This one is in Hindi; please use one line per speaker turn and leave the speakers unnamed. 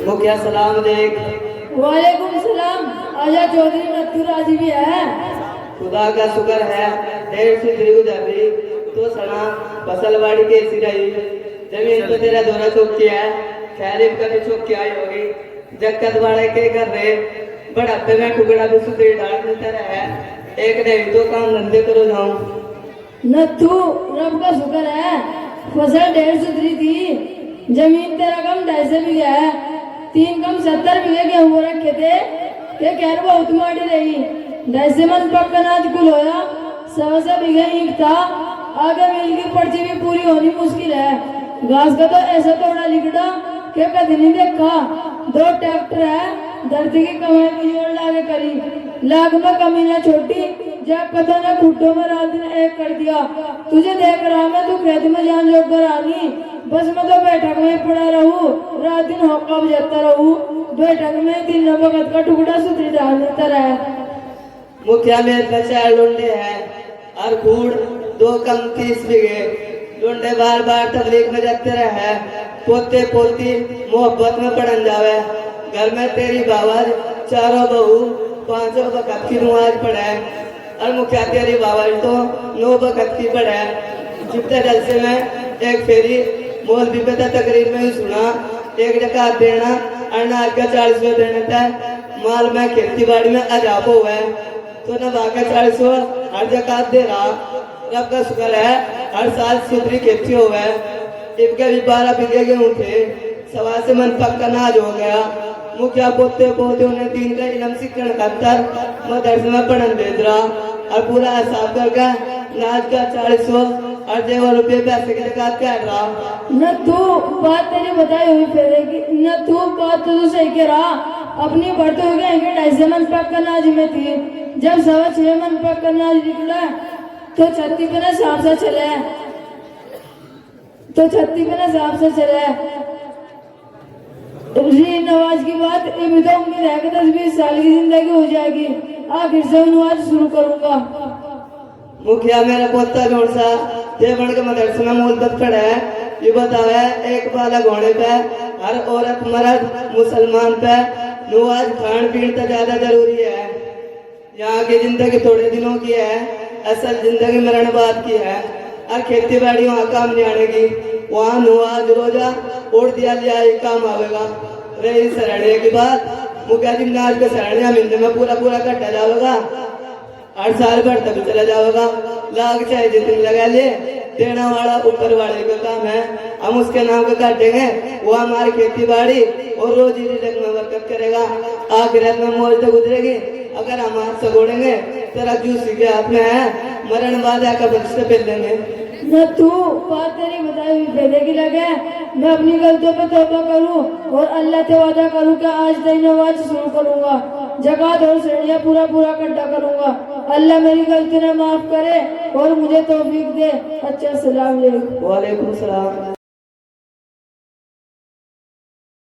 मुखिया सलाम देख।
वालेकुम सलाम। आजा चौधरी नत्थू राजी भी है।
खुदा का शुक्र है। 150 गुजर रही तो सना फसलवाड़ी कैसी रही? जमीन तो तेरा दौरा चौक किया है, खैरिफ का भी चौक क्या ही होगी। जक्कत वाले के कर रहे बढ़ापे में टुकड़ा भी सुधरी डाल देता रहा है। एक नहीं तो काम धंधे करो जाऊं।
नत्थू रब का शुक्र है, फसल 150 सुधरी थी। जमीन तेरा कम 250 बीघे है। 3 कम 70 बीघे गेहूं रखे थे। ये खैर बहुत माड़ी रही। 250 मन पक्का अनाज कुल होया। 100 बीघे ईंट था। आगे मिल की पर्ची भी पूरी होनी मुश्किल है। घास का तो ऐसा तोड़ा लिखड़ा कि कभी नहीं देखा। 2 ट्रैक्टर है, धरती की कमाई में जोड़ लागे करी। लाख में कमी ना छोटी, जब पता ना खुट्टों में रात दिन एक कर दिया। तुझे देख रहा मैं, तू खेत में जान जोग कर आनी। बस मैं तो बैठक में पड़ा रहूं, रात दिन होका बजाता रहूं। बैठक में 3 वक्त का टुकड़ा सुधरी डाल देता रहा।
मुखिया में बचा लुंडे है और खूड़ 2 कम 30 बीघे। लुंडे बार बार तबलीग में जाते रहे। पोते पोती मोहब्बत में पड़न जावे। घर में तेरी बाबा 4 बहू 5 वक्त की नमाज पढ़े और मुखिया तेरी बाबा तो 9 वक्त की पढ़े। जितने जलसे में एक फेरी मौलवी पे तकरीर में ही सुना, 1 जकात देना अनाज का 40 देने था। माल में खेती बाड़ी में अजाब हुआ है तो न बाका 40 हर जकात दे रहा। रब का शुक्र है, हर साल सुधरी खेती हुआ है। इनके भी 12 बीघे गेहूं थे। 125 मन पक्का अनाज हो गया। मुखिया पोते पोते उन्हें 3 का इनाम शिक्षण खातर मदरसे में पढ़न भेज रहा और पूरा हिसाब करके अनाज का 40 और जेवर रुपये पैसे के जकात काट रहा।
न तू बात तेरी बताई हुई फेरेगी, न तू बात तो सही कह रहा। अपनी बढ़ते हो गए 250 मन पक्का अनाज में थी। जब 6.25 मन पक्का अनाज निकला तो 36 पे हिसाब से चले। री नवाज की बात ये तो उम्मीद है कि 10-20 साल की जिंदगी हो जाएगी। आखिर से नवाज शुरू करूंगा।
मुखिया मेरा पोता जोड़ सा देवण के मदरसे में मूलबत पड़ा है। ये बतावे एक बाला घोड़े पे हर औरत मर्द मुसलमान पे नवाज खान पीन तो ज्यादा जरूरी है। यहाँ की जिंदगी थोड़े दिनों की है, असल जिंदगी मरण बाद की है। और खेती बाड़ी वहाँ काम नहीं आनेगी। वहाँ नवाज रोजा ओढ़ दिया लिया एक काम आवेगा। रही सरणे की बात, मुखिया जी नाज के सरणे मिलने में पूरा कट्टा जाएगा। 8 साल भर तक चला जाएगा। लाग चाहे जितनी लगा ले, देना वाला ऊपर वाले का काम है। हम उसके नाम का काटेंगे, वो हमारी खेती बाड़ी और रोजी रिजक में बरकत करेगा। आखिरत में मौज तो गुजरेगी। अगर हम हाथ से गोड़ेंगे तेरा जूस के हाथ में है, मरण बाद आकर बख्श पे देंगे।
न तू बात तेरी बताई हुई फेरे की लगे। मैं अपनी गलतियों पे तौबा करूं और अल्लाह से वादा करूं कि आज से नमाज शुरू करूंगा। जकात और श्रेणियां पूरा इकट्ठा करूंगा। अल्लाह मेरी गलती ने माफ करे और मुझे तौफीक दे। अच्छा सलाम।
वालेकुम सलाम।